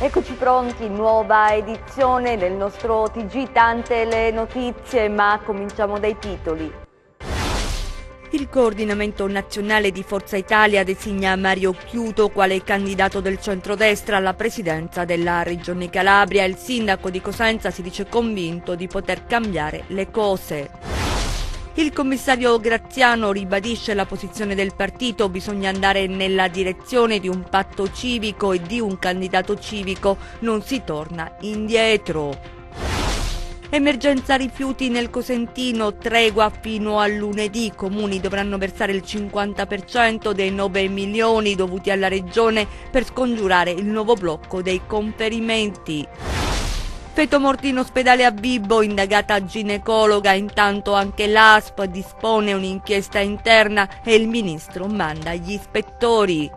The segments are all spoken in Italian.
Eccoci pronti, nuova edizione del nostro TG, tante le notizie, ma cominciamo dai titoli. Il coordinamento nazionale di Forza Italia designa Mario Occhiuto quale candidato del centrodestra alla presidenza della Regione Calabria. Il sindaco di Cosenza si dice convinto di poter cambiare le cose. Il commissario Graziano ribadisce la posizione del partito, bisogna andare nella direzione di un patto civico e di un candidato civico, non si torna indietro. Emergenza rifiuti nel Cosentino, tregua fino a lunedì, i comuni dovranno versare il 50% dei 9 milioni dovuti alla regione per scongiurare il nuovo blocco dei conferimenti. Feto morto in ospedale a Vibo, indagata ginecologa, intanto anche l'ASP dispone un'inchiesta interna e il ministro manda gli ispettori.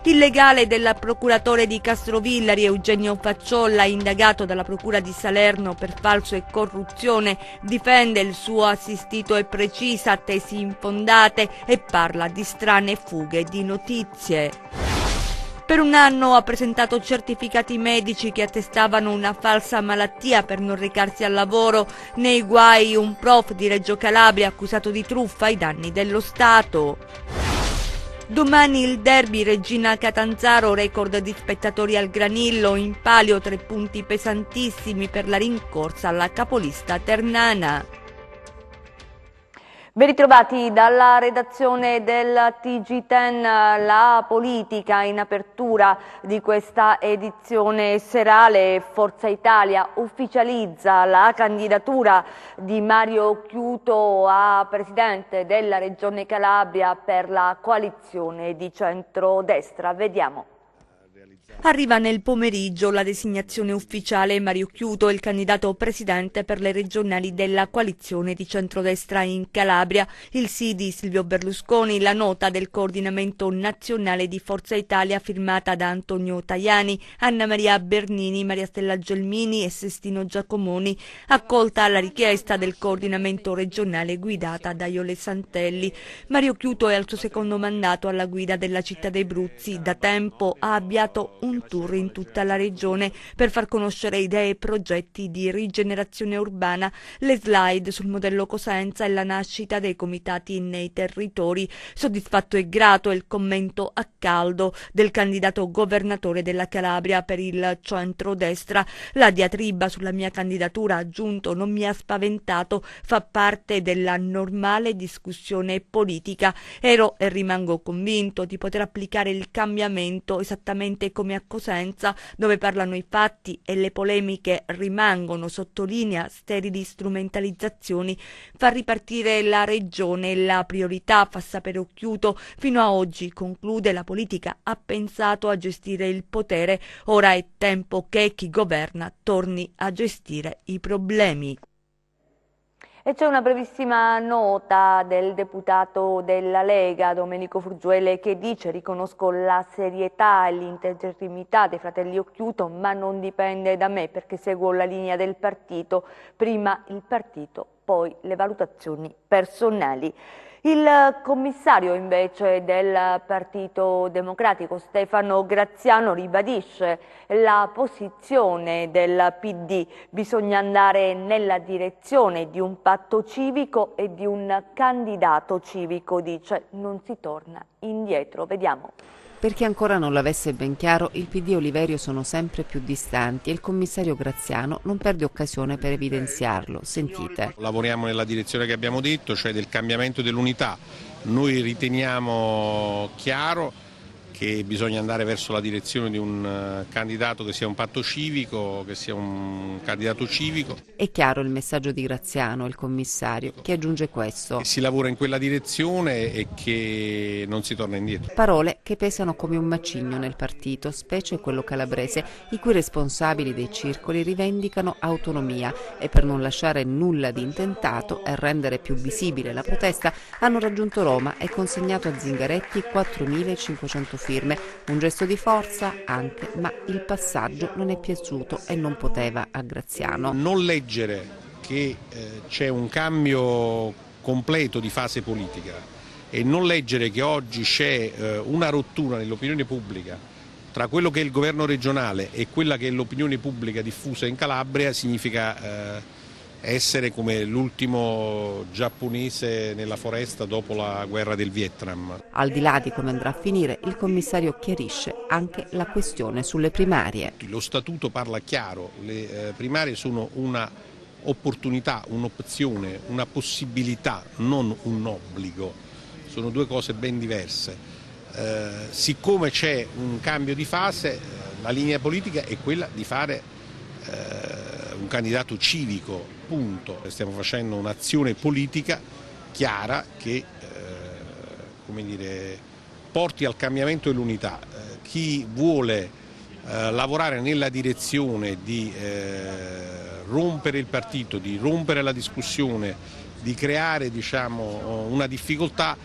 Il legale del procuratore di Castrovillari, Eugenio Facciolla, indagato dalla procura di Salerno per falso e corruzione, difende il suo assistito e precisa tesi infondate e parla di strane fughe di notizie. Per un anno ha presentato certificati medici che attestavano una falsa malattia per non recarsi al lavoro. Nei guai un prof di Reggio Calabria accusato di truffa ai danni dello Stato. Domani il derby Regina Catanzaro, record di spettatori al Granillo, in palio 3 punti pesantissimi per la rincorsa alla capolista ternana. Ben ritrovati dalla redazione del TG10, la politica in apertura di questa edizione serale. Forza Italia ufficializza la candidatura di Mario Occhiuto a presidente della Regione Calabria per la coalizione di centrodestra. Vediamo. Arriva nel pomeriggio la designazione ufficiale. Mario Occhiuto è il candidato presidente per le regionali della coalizione di centrodestra in Calabria. Il sì di Silvio Berlusconi, la nota del coordinamento nazionale di Forza Italia firmata da Antonio Tajani, Anna Maria Bernini, Maria Stella Gelmini e Sestino Giacomoni, accolta la richiesta del coordinamento regionale guidata da Iole Santelli. Mario Occhiuto è al suo secondo mandato alla guida della città dei Bruzzi. Da tempo ha avviato un tour in tutta la regione per far conoscere idee e progetti di rigenerazione urbana, le slide sul modello Cosenza e la nascita dei comitati nei territori. Soddisfatto e grato è il commento a caldo del candidato governatore della Calabria per il centrodestra. La diatriba sulla mia candidatura, ha aggiunto, non mi ha spaventato, fa parte della normale discussione politica. Ero e rimango convinto di poter applicare il cambiamento esattamente come a Cosenza, dove parlano i fatti e le polemiche rimangono, sottolinea, sterili strumentalizzazioni. Far ripartire la regione è la priorità, fa sapere Occhiuto. Fino a oggi, conclude, la politica ha pensato a gestire il potere, ora è tempo che chi governa torni a gestire i problemi. E c'è una brevissima nota del deputato della Lega, Domenico Frugiuele, che dice: riconosco la serietà e l'integrità dei fratelli Occhiuto, ma non dipende da me perché seguo la linea del partito, prima il partito, poi le valutazioni personali. Il commissario invece del Partito Democratico, Stefano Graziano, ribadisce la posizione del PD. Bisogna andare nella direzione di un patto civico e di un candidato civico, dice, non si torna indietro. Vediamo. Per chi ancora non l'avesse ben chiaro, il PD e Oliverio sono sempre più distanti e il commissario Graziano non perde occasione per evidenziarlo. Sentite. Lavoriamo nella direzione che abbiamo detto, cioè del cambiamento dell'unità. Noi riteniamo chiaro che bisogna andare verso la direzione di un candidato che sia un patto civico, che sia un candidato civico. È chiaro il messaggio di Graziano, il commissario, che aggiunge questo. Che si lavora in quella direzione e che non si torna indietro. Parole che pesano come un macigno nel partito, specie quello calabrese, i cui responsabili dei circoli rivendicano autonomia e per non lasciare nulla di intentato e rendere più visibile la protesta hanno raggiunto Roma e consegnato a Zingaretti 4.500 firme. Un gesto di forza anche, ma il passaggio non è piaciuto e non poteva a Graziano. Non leggere che c'è un cambio completo di fase politica e non leggere che oggi c'è una rottura nell'opinione pubblica tra quello che è il governo regionale e quella che è l'opinione pubblica diffusa in Calabria significa essere come l'ultimo giapponese nella foresta dopo la guerra del Vietnam. Al di là di come andrà a finire, il commissario chiarisce anche la questione sulle primarie. Lo statuto parla chiaro, le primarie sono una opportunità, un'opzione, una possibilità, non un obbligo, sono due cose ben diverse. Siccome c'è un cambio di fase, la linea politica è quella di fare un candidato civico, punto. Stiamo facendo un'azione politica chiara che come dire, porti al cambiamento e all'unità. Chi vuole lavorare nella direzione di rompere il partito, di rompere la discussione, di creare una difficoltà,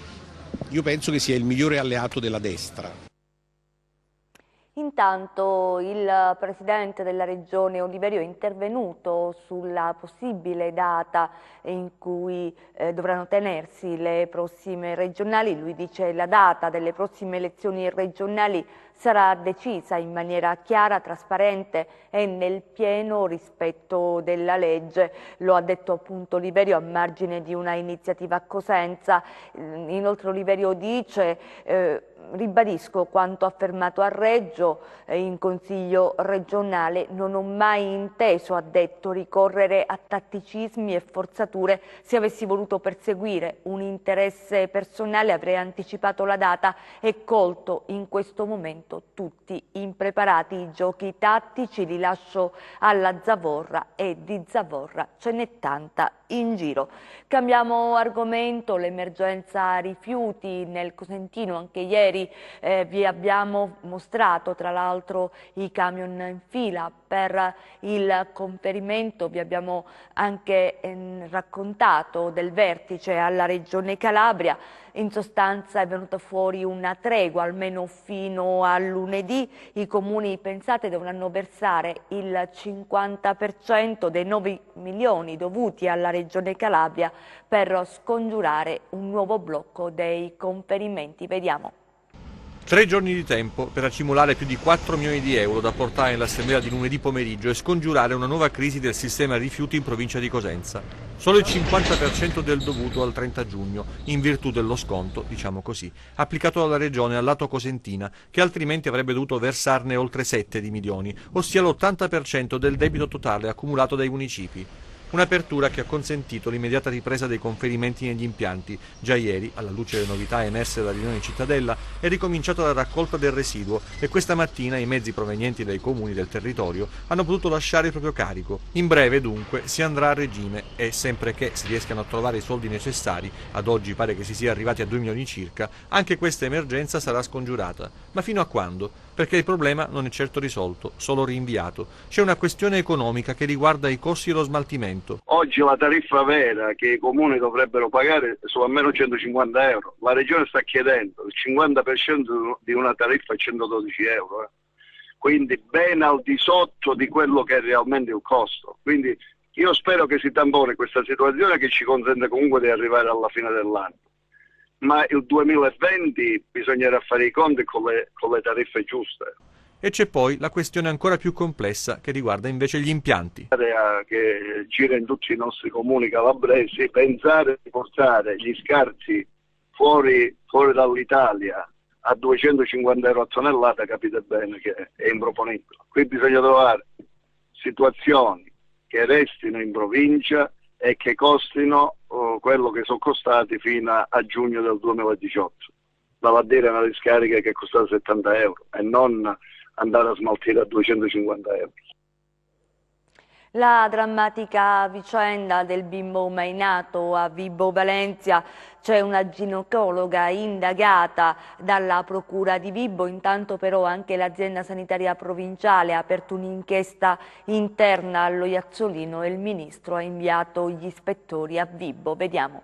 io penso che sia il migliore alleato della destra. Intanto il Presidente della Regione Oliverio è intervenuto sulla possibile data in cui dovranno tenersi le prossime regionali. Lui dice che la data delle prossime elezioni regionali sarà decisa in maniera chiara, trasparente e nel pieno rispetto della legge. Lo ha detto appunto Oliverio a margine di una iniziativa a Cosenza. Inoltre Oliverio dice ribadisco quanto affermato a Reggio in Consiglio regionale, non ho mai inteso, ha detto, ricorrere a tatticismi e forzature. Se avessi voluto perseguire un interesse personale avrei anticipato la data e colto in questo momento tutti impreparati. I giochi tattici li lascio alla zavorra e di zavorra ce n'è tanta in giro. Cambiamo argomento, l'emergenza rifiuti nel Cosentino. Anche ieri vi abbiamo mostrato tra l'altro i camion in fila per il conferimento, vi abbiamo anche raccontato del vertice alla Regione Calabria. In sostanza è venuta fuori una tregua, almeno fino a lunedì. I comuni, pensate, dovranno versare il 50% dei 9 milioni dovuti alla Regione Calabria per scongiurare un nuovo blocco dei conferimenti. Vediamo. 3 giorni di tempo per accumulare più di 4 milioni di euro da portare nell'assemblea di lunedì pomeriggio e scongiurare una nuova crisi del sistema rifiuti in provincia di Cosenza. Solo il 50% del dovuto al 30 giugno, in virtù dello sconto, diciamo così, applicato dalla Regione al lato cosentina, che altrimenti avrebbe dovuto versarne oltre 7 di milioni, ossia l'80% del debito totale accumulato dai municipi. Un'apertura che ha consentito l'immediata ripresa dei conferimenti negli impianti. Già ieri, alla luce delle novità emerse dalla riunione in cittadella, è ricominciata la raccolta del residuo e questa mattina i mezzi provenienti dai comuni del territorio hanno potuto lasciare il proprio carico. In breve, dunque, si andrà a regime e, sempre che si riescano a trovare i soldi necessari, ad oggi pare che si sia arrivati a 2 milioni circa, anche questa emergenza sarà scongiurata. Ma fino a quando? Perché il problema non è certo risolto, solo rinviato. C'è una questione economica che riguarda i costi dello smaltimento. Oggi la tariffa vera che i comuni dovrebbero pagare sono almeno 150 euro. La Regione sta chiedendo il 50% di una tariffa a 112 euro. Quindi ben al di sotto di quello che è realmente il costo. Quindi io spero che si tamponi questa situazione che ci consente comunque di arrivare alla fine dell'anno. Ma il 2020 bisognerà fare i conti con le tariffe giuste. E c'è poi la questione ancora più complessa che riguarda invece gli impianti. Che gira in tutti i nostri comuni calabresi, pensare di portare gli scarti fuori dall'Italia a 250 euro a tonnellata, capite bene che è improponibile. Qui bisogna trovare situazioni che restino in provincia e che costino quello che sono costati fino a giugno del 2018. Vale a dire una discarica che è costata 70 euro e non andare a smaltire a 250 euro. La drammatica vicenda del bimbo mai nato a Vibo Valentia. C'è una ginecologa indagata dalla Procura di Vibo, intanto però anche l'azienda sanitaria provinciale ha aperto un'inchiesta interna allo Iazzolino e il ministro ha inviato gli ispettori a Vibo. Vediamo.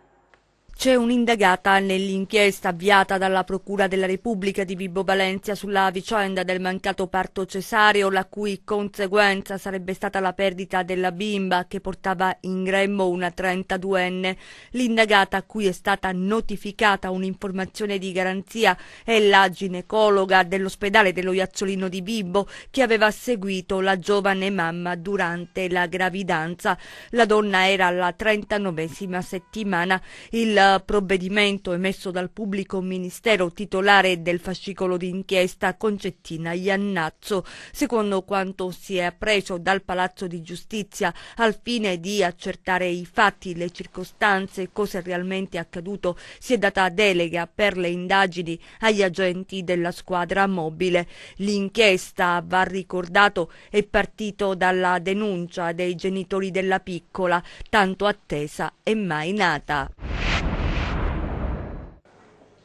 C'è un'indagata nell'inchiesta avviata dalla Procura della Repubblica di Vibo Valentia sulla vicenda del mancato parto cesareo, la cui conseguenza sarebbe stata la perdita della bimba che portava in grembo una 32enne. L'indagata, a cui è stata notificata un'informazione di garanzia, è la ginecologa dell'ospedale dello Iazzolino di Vibo, che aveva seguito la giovane mamma durante la gravidanza. La donna era alla 39esima settimana. Il provvedimento emesso dal pubblico ministero titolare del fascicolo d'inchiesta Concettina Iannazzo, secondo quanto si è appreso dal Palazzo di Giustizia, al fine di accertare i fatti, le circostanze, cosa è realmente accaduto, si è data delega per le indagini agli agenti della squadra mobile. L'inchiesta, va ricordato, è partito dalla denuncia dei genitori della piccola, tanto attesa e mai nata.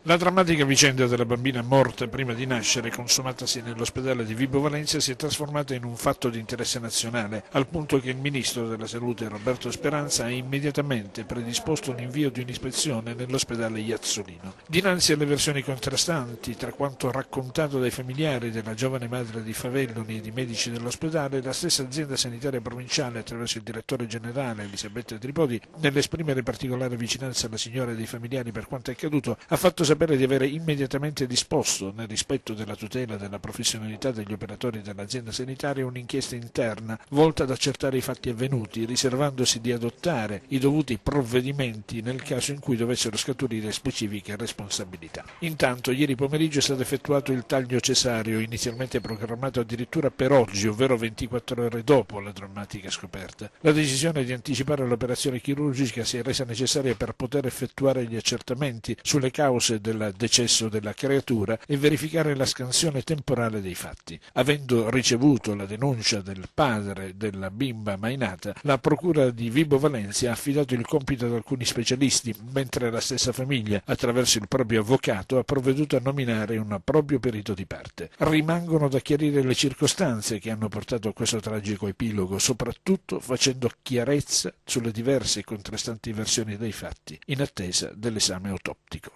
La drammatica vicenda della bambina morta prima di nascere, consumatasi nell'ospedale di Vibo Valentia, si è trasformata in un fatto di interesse nazionale, al punto che il ministro della Salute Roberto Speranza ha immediatamente predisposto l'invio di un'ispezione nell'ospedale Iazzolino. Dinanzi alle versioni contrastanti tra quanto raccontato dai familiari della giovane madre di Favelloni e di medici dell'ospedale, la stessa azienda sanitaria provinciale, attraverso il direttore generale Elisabetta Tripodi, nell'esprimere particolare vicinanza alla signora e dei familiari per quanto è accaduto, ha fatto sapere di avere immediatamente disposto, nel rispetto della tutela della professionalità degli operatori dell'azienda sanitaria, un'inchiesta interna volta ad accertare i fatti avvenuti, riservandosi di adottare i dovuti provvedimenti nel caso in cui dovessero scaturire specifiche responsabilità. Intanto, ieri pomeriggio è stato effettuato il taglio cesareo, inizialmente programmato addirittura per oggi, ovvero 24 ore dopo la drammatica scoperta. La decisione di anticipare l'operazione chirurgica si è resa necessaria per poter effettuare gli accertamenti sulle cause del decesso della creatura e verificare la scansione temporale dei fatti. Avendo ricevuto la denuncia del padre della bimba mai nata, la Procura di Vibo Valentia ha affidato il compito ad alcuni specialisti, mentre la stessa famiglia, attraverso il proprio avvocato, ha provveduto a nominare un proprio perito di parte. Rimangono da chiarire le circostanze che hanno portato a questo tragico epilogo, soprattutto facendo chiarezza sulle diverse e contrastanti versioni dei fatti, in attesa dell'esame autoptico.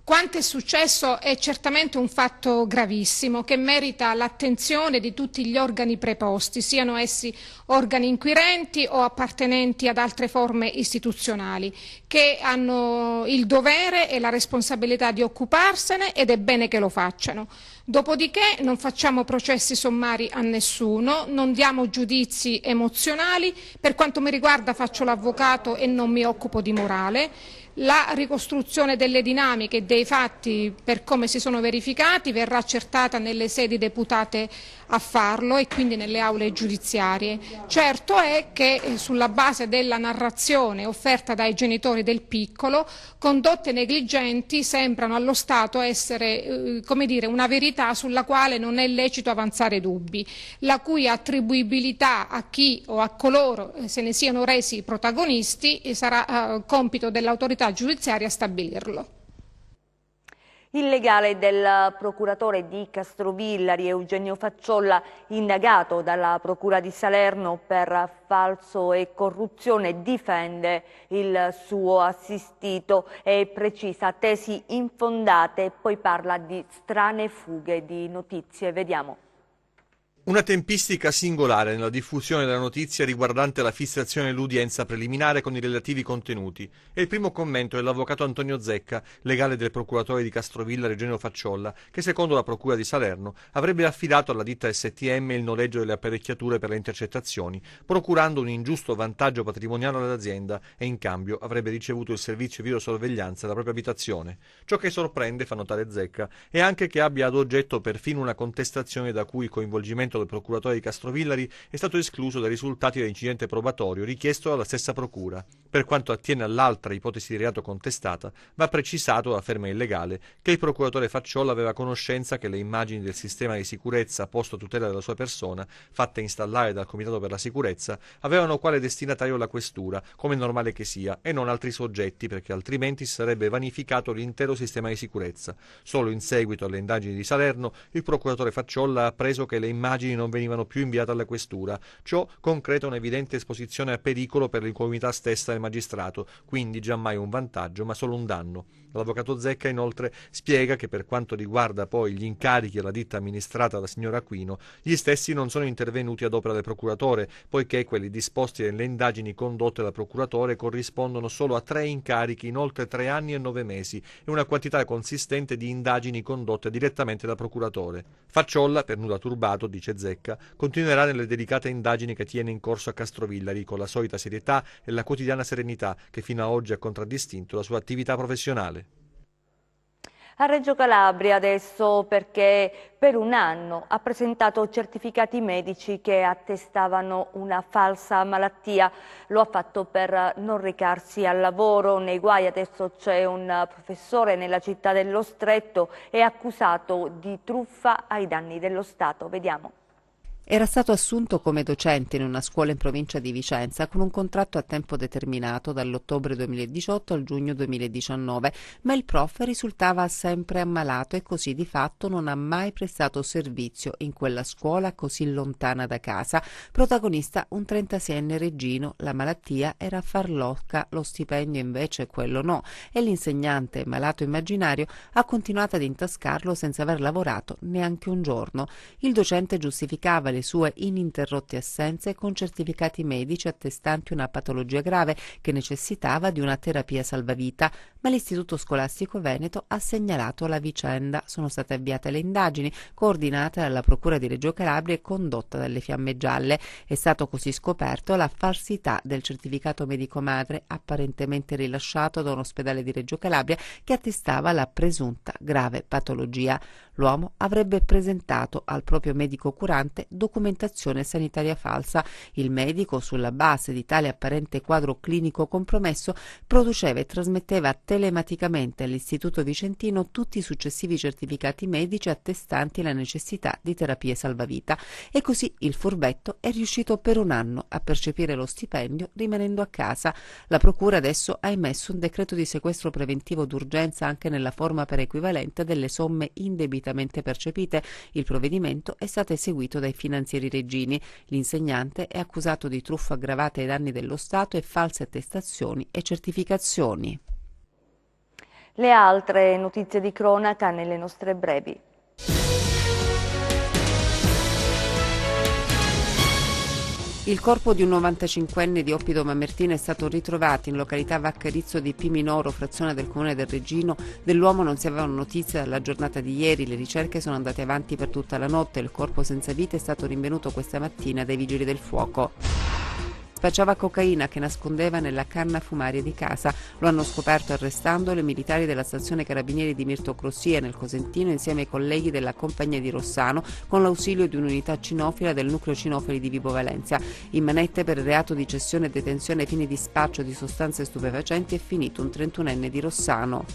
Quanto è successo è certamente un fatto gravissimo che merita l'attenzione di tutti gli organi preposti, siano essi organi inquirenti o appartenenti ad altre forme istituzionali, che hanno il dovere e la responsabilità di occuparsene, ed è bene che lo facciano. Dopodiché non facciamo processi sommari a nessuno, non diamo giudizi emozionali. Per quanto mi riguarda faccio l'avvocato e non mi occupo di morale. La ricostruzione delle dinamiche e dei fatti per come si sono verificati verrà accertata nelle sedi deputate a farlo e quindi nelle aule giudiziarie. Certo è che sulla base della narrazione offerta dai genitori del piccolo, condotte negligenti sembrano allo Stato essere una verità sulla quale non è lecito avanzare dubbi, la cui attribuibilità a chi o a coloro se ne siano resi protagonisti sarà compito dell'autorità giudiziaria stabilirlo. Il legale del procuratore di Castrovillari, Eugenio Facciolla, indagato dalla Procura di Salerno per falso e corruzione, difende il suo assistito e precisa tesi infondate, poi parla di strane fughe di notizie. Vediamo. Una tempistica singolare nella diffusione della notizia riguardante la fissazione dell'udienza preliminare con i relativi contenuti. E il primo commento è dell'avvocato Antonio Zecca, legale del procuratore di Castrovillari Eugenio Facciolla, che secondo la Procura di Salerno avrebbe affidato alla ditta STM il noleggio delle apparecchiature per le intercettazioni, procurando un ingiusto vantaggio patrimoniale all'azienda, e in cambio avrebbe ricevuto il servizio di videosorveglianza alla propria abitazione. Ciò che sorprende, fa notare Zecca, è anche che abbia ad oggetto perfino una contestazione da cui il coinvolgimento del procuratore di Castrovillari è stato escluso dai risultati dell'incidente probatorio richiesto dalla stessa procura. Per quanto attiene all'altra ipotesi di reato contestata, va precisato, afferma il legale, che il procuratore Facciolla aveva conoscenza che le immagini del sistema di sicurezza posto a tutela della sua persona, fatte installare dal Comitato per la Sicurezza, avevano quale destinatario la questura, come è normale che sia, e non altri soggetti, perché altrimenti si sarebbe vanificato l'intero sistema di sicurezza. Solo in seguito alle indagini di Salerno, il procuratore Facciolla ha appreso che le immagini immagini non venivano più inviate alla questura. Ciò concreta un'evidente esposizione a pericolo per l'incolumità stessa del magistrato, quindi giammai un vantaggio ma solo un danno. L'avvocato Zecca inoltre spiega che per quanto riguarda poi gli incarichi alla ditta amministrata dalla signora Aquino, gli stessi non sono intervenuti ad opera del procuratore, poiché quelli disposti nelle indagini condotte dal procuratore corrispondono solo a 3 incarichi in oltre 3 anni e 9 mesi e una quantità consistente di indagini condotte direttamente dal procuratore. Facciolla, per nulla turbato, dice Zecca, continuerà nelle delicate indagini che tiene in corso a Castrovillari con la solita serietà e la quotidiana serenità che fino ad oggi ha contraddistinto la sua attività professionale. A Reggio Calabria adesso, perché per un anno ha presentato certificati medici che attestavano una falsa malattia. Lo ha fatto per non recarsi al lavoro. Nei guai adesso c'è un professore nella città dello Stretto, è accusato di truffa ai danni dello Stato. Vediamo. Era stato assunto come docente in una scuola in provincia di Vicenza con un contratto a tempo determinato dall'ottobre 2018 al giugno 2019, ma il prof risultava sempre ammalato e così di fatto non ha mai prestato servizio in quella scuola così lontana da casa. Protagonista un 36enne reggino, la malattia era farlocca, lo stipendio invece quello no, e l'insegnante malato immaginario ha continuato ad intascarlo senza aver lavorato neanche un giorno. Il docente giustificava le sue ininterrotte assenze con certificati medici attestanti una patologia grave che necessitava di una terapia salvavita, ma l'Istituto Scolastico Veneto ha segnalato la vicenda. Sono state avviate le indagini coordinate dalla Procura di Reggio Calabria e condotta dalle Fiamme Gialle. È stato così scoperto la falsità del certificato medico madre apparentemente rilasciato da un ospedale di Reggio Calabria che attestava la presunta grave patologia. L'uomo avrebbe presentato al proprio medico curante documentazione sanitaria falsa. Il medico, sulla base di tale apparente quadro clinico compromesso, produceva e trasmetteva telematicamente all'Istituto Vicentino tutti i successivi certificati medici attestanti la necessità di terapie salvavita. E così il furbetto è riuscito per un anno a percepire lo stipendio rimanendo a casa. La Procura adesso ha emesso un decreto di sequestro preventivo d'urgenza anche nella forma per equivalente delle somme indebitamente percepite. Il provvedimento è stato eseguito dai finanzieri reggini. L'insegnante è accusato di truffa aggravata ai danni dello Stato e false attestazioni e certificazioni. Le altre notizie di cronaca nelle nostre brevi. Il corpo di un 95enne di Oppido Mamertina è stato ritrovato in località Vaccarizzo di Piminoro, frazione del comune del Reggino. Dell'uomo non si avevano notizie dalla giornata di ieri, le ricerche sono andate avanti per tutta la notte. Il corpo senza vita è stato rinvenuto questa mattina dai vigili del fuoco. Spacciava cocaina che nascondeva nella canna fumaria di casa. Lo hanno scoperto arrestandolo i militari della stazione carabinieri di Mirto Crossia nel Cosentino insieme ai colleghi della compagnia di Rossano con l'ausilio di un'unità cinofila del nucleo cinofili di Vibo Valentia. In manette per il reato di cessione e detenzione ai fini di spaccio di sostanze stupefacenti è finito un 31enne di Rossano.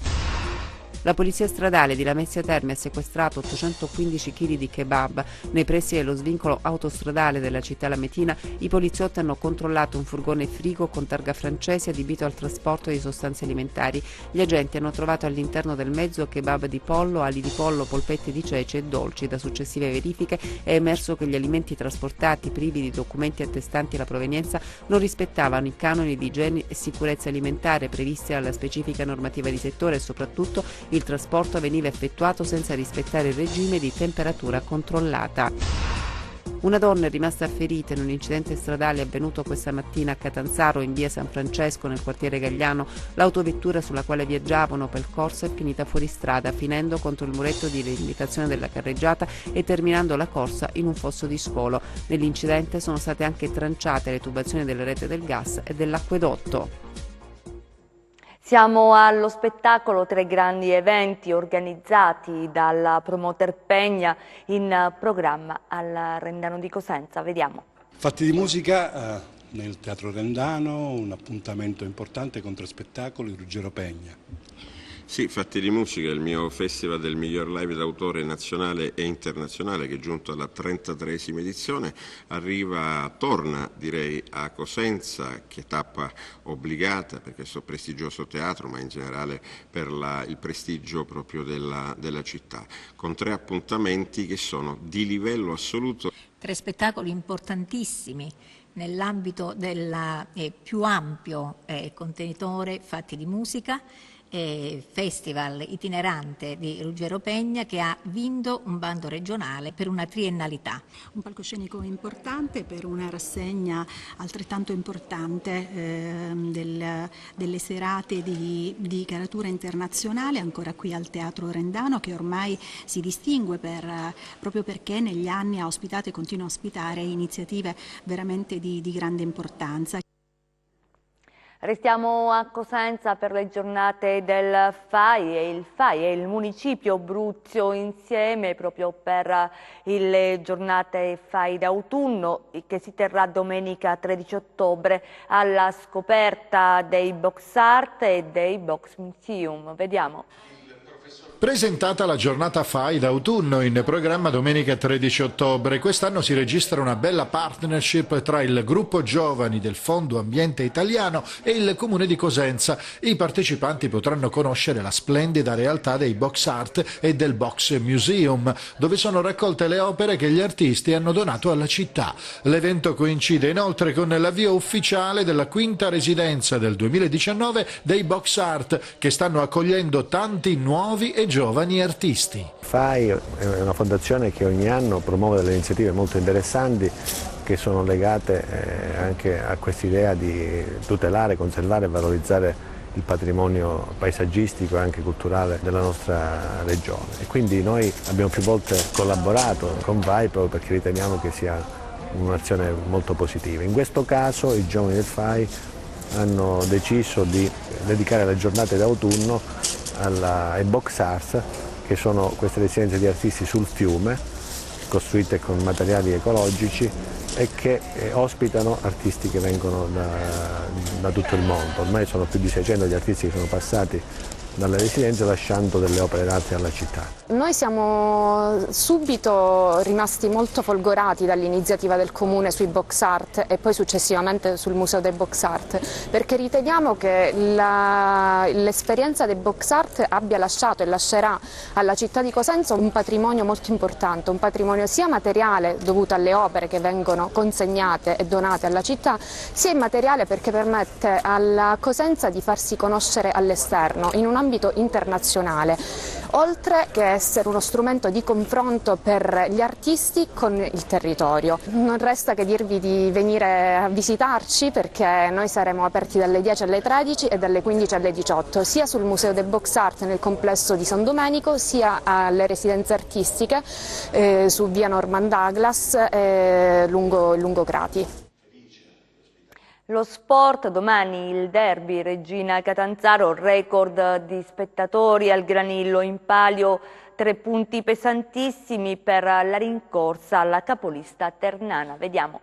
La polizia stradale di Lamezia Terme ha sequestrato 815 kg di kebab. Nei pressi dello svincolo autostradale della città lametina i poliziotti hanno controllato un furgone frigo con targa francese adibito al trasporto di sostanze alimentari. Gli agenti hanno trovato all'interno del mezzo kebab di pollo, ali di pollo, polpette di cece e dolci. Da successive verifiche è emerso che gli alimenti trasportati, privi di documenti attestanti la provenienza, non rispettavano i canoni di igiene e sicurezza alimentare previsti dalla specifica normativa di settore e soprattutto il trasporto veniva effettuato senza rispettare il regime di temperatura controllata. Una donna è rimasta ferita in un incidente stradale avvenuto questa mattina a Catanzaro, in via San Francesco, nel quartiere Gagliano. L'autovettura sulla quale viaggiava un Opel Corsa è finita fuori strada, finendo contro il muretto di limitazione della carreggiata e terminando la corsa in un fosso di scolo. Nell'incidente sono state anche tranciate le tubazioni della rete del gas e dell'acquedotto. Siamo allo spettacolo, 3 grandi eventi organizzati dal promoter Pegna in programma al Rendano di Cosenza. Vediamo. Fatti di musica nel Teatro Rendano, un appuntamento importante con 3 spettacoli, Ruggero Pegna. Sì, Fatti di musica, il mio festival del miglior live d'autore nazionale e internazionale che è giunto alla 33esima edizione, torna direi a Cosenza, che tappa obbligata per questo prestigioso teatro, ma in generale per il prestigio proprio della città, con 3 appuntamenti che sono di livello assoluto. 3 spettacoli importantissimi nell'ambito del più ampio contenitore Fatti di Musica, festival itinerante di Ruggero Pegna, che ha vinto un bando regionale per una triennalità. Un palcoscenico importante per una rassegna altrettanto importante delle serate di caratura internazionale, ancora qui al Teatro Rendano, che ormai si distingue proprio perché negli anni ha ospitato e continua a ospitare iniziative veramente di grande importanza. Restiamo a Cosenza per le giornate del FAI, e il FAI e il municipio Bruzio insieme proprio per le giornate FAI d'autunno, che si terrà domenica 13 ottobre alla scoperta dei box art e dei box museum. Vediamo. Presentata la giornata FAI d'autunno, in programma domenica 13 ottobre, quest'anno si registra una bella partnership tra il gruppo giovani del Fondo Ambiente Italiano e il Comune di Cosenza. I partecipanti potranno conoscere la splendida realtà dei box art e del box museum, dove sono raccolte le opere che gli artisti hanno donato alla città. L'evento coincide inoltre con l'avvio ufficiale della 5ª residenza del 2019 dei box art, che stanno accogliendo tanti nuovi e giovani artisti. FAI è una fondazione che ogni anno promuove delle iniziative molto interessanti che sono legate anche a quest'idea di tutelare, conservare e valorizzare il patrimonio paesaggistico e anche culturale della nostra regione. E quindi noi abbiamo più volte collaborato con FAI proprio perché riteniamo che sia un'azione molto positiva. In questo caso i giovani del FAI hanno deciso di dedicare le giornate d'autunno ai box art, che sono queste residenze di artisti sul fiume, costruite con materiali ecologici e che ospitano artisti che vengono da tutto il mondo. Ormai sono più di 600 gli artisti che sono passati dalle residenze lasciando delle opere d'arte alla città. Noi siamo subito rimasti molto folgorati dall'iniziativa del Comune sui box art e poi successivamente sul Museo dei Box Art, perché riteniamo che l'esperienza dei box art abbia lasciato e lascerà alla città di Cosenza un patrimonio molto importante, un patrimonio sia materiale dovuto alle opere che vengono consegnate e donate alla città, sia immateriale perché permette alla Cosenza di farsi conoscere all'esterno in un ambito internazionale, oltre che essere uno strumento di confronto per gli artisti con il territorio. Non resta che dirvi di venire a visitarci, perché noi saremo aperti dalle 10 alle 13 e dalle 15 alle 18, sia sul Museo dei Box Art nel complesso di San Domenico, sia alle residenze artistiche su via Norman Douglas lungo Crati. Lo sport, domani il derby Regina Catanzaro, record di spettatori al Granillo, in palio 3 punti pesantissimi per la rincorsa alla capolista ternana. Vediamo.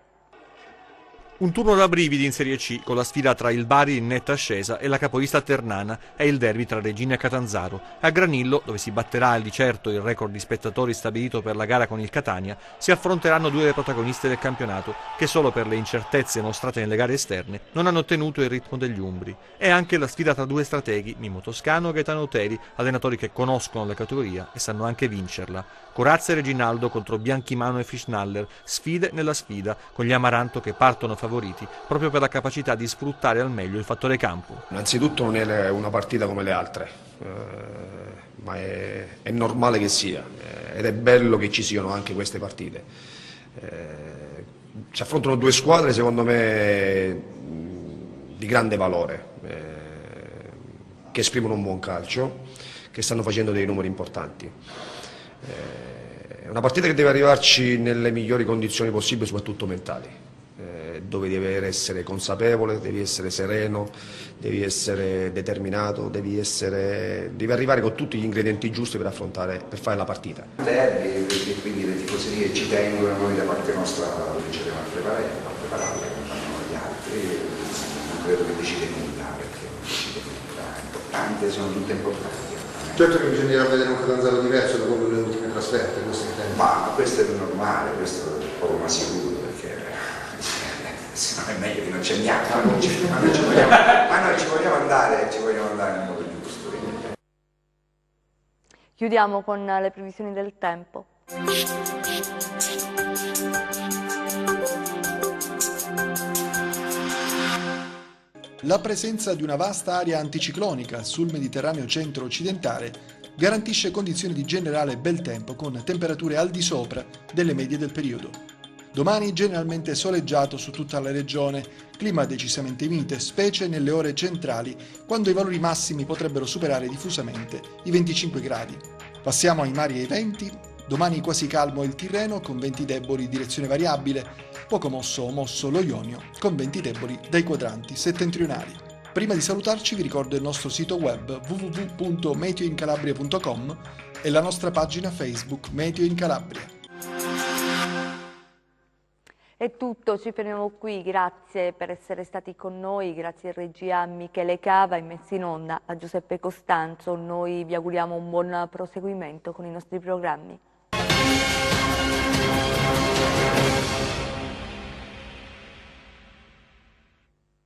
Un turno da brividi in Serie C, con la sfida tra il Bari in netta ascesa e la capolista ternana, e il derby tra Regina e Catanzaro. A Granillo, dove si batterà di certo il record di spettatori stabilito per la gara con il Catania, si affronteranno 2 delle protagoniste del campionato, che solo per le incertezze mostrate nelle gare esterne non hanno ottenuto il ritmo degli umbri. È anche la sfida tra 2 strateghi, Mimmo Toscano e Gaetano Teri, allenatori che conoscono la categoria e sanno anche vincerla. Corazza e Reginaldo contro Bianchimano e Fischnaller, sfide nella sfida, con gli Amaranto che partono favoriti proprio per la capacità di sfruttare al meglio il fattore campo. Innanzitutto non è una partita come le altre, ma è normale che sia, ed è bello che ci siano anche queste partite. Si affrontano 2 squadre secondo me di grande valore, che esprimono un buon calcio, che stanno facendo dei numeri importanti. È una partita che deve arrivarci nelle migliori condizioni possibili, soprattutto mentali, dove devi essere consapevole, devi essere sereno, devi essere determinato, devi arrivare con tutti gli ingredienti giusti per fare la partita. Derby, e quindi le tifoserie ci tengono, noi da parte nostra cominceremo a prepararle come fanno gli altri, non credo che decide nulla, perché non decide nulla, è importante, sono tutte importanti. Certo che bisognerà vedere un Catanzaro diverso da quello delle ultime trasferte, questo intendo. Ma questo è normale, questo è poco ma sicuro, perché se no è meglio che non ci andiamo, ma noi ci vogliamo andare nel modo giusto. Chiudiamo con le previsioni del tempo. La presenza di una vasta area anticiclonica sul Mediterraneo centro-occidentale garantisce condizioni di generale bel tempo con temperature al di sopra delle medie del periodo. Domani generalmente soleggiato su tutta la regione, clima decisamente mite, specie nelle ore centrali, quando i valori massimi potrebbero superare diffusamente i 25 gradi. Passiamo ai mari e ai venti. Domani quasi calmo il Tirreno con venti deboli direzione variabile, poco mosso o mosso lo Ionio con venti deboli dai quadranti settentrionali. Prima di salutarci vi ricordo il nostro sito web www.meteoincalabria.com e la nostra pagina Facebook Meteo in Calabria. È tutto, ci fermiamo qui, grazie per essere stati con noi, grazie in regia a Michele Cava e messo in onda a Giuseppe Costanzo. Noi vi auguriamo un buon proseguimento con i nostri programmi.